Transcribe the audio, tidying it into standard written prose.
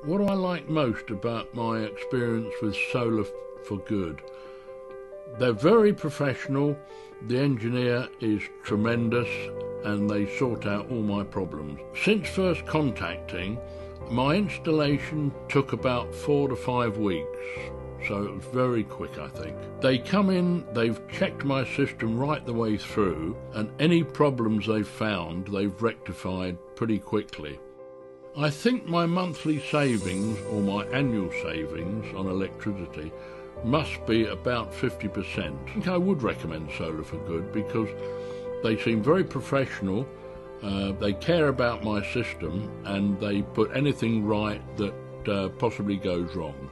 What do I like most about my experience with Solar for Good? They're very professional, the engineer is tremendous, and they sort out all my problems. Since first contacting, my installation took about 4 to 5 weeks, so it was very quick, I think. They come in, they've checked my system right the way through, and any problems they've found, they've rectified pretty quickly. I think my monthly savings, or my annual savings on electricity, must be about 50%. I think I would recommend Solar for Good because they seem very professional, they care about my system, and they put anything right that possibly goes wrong.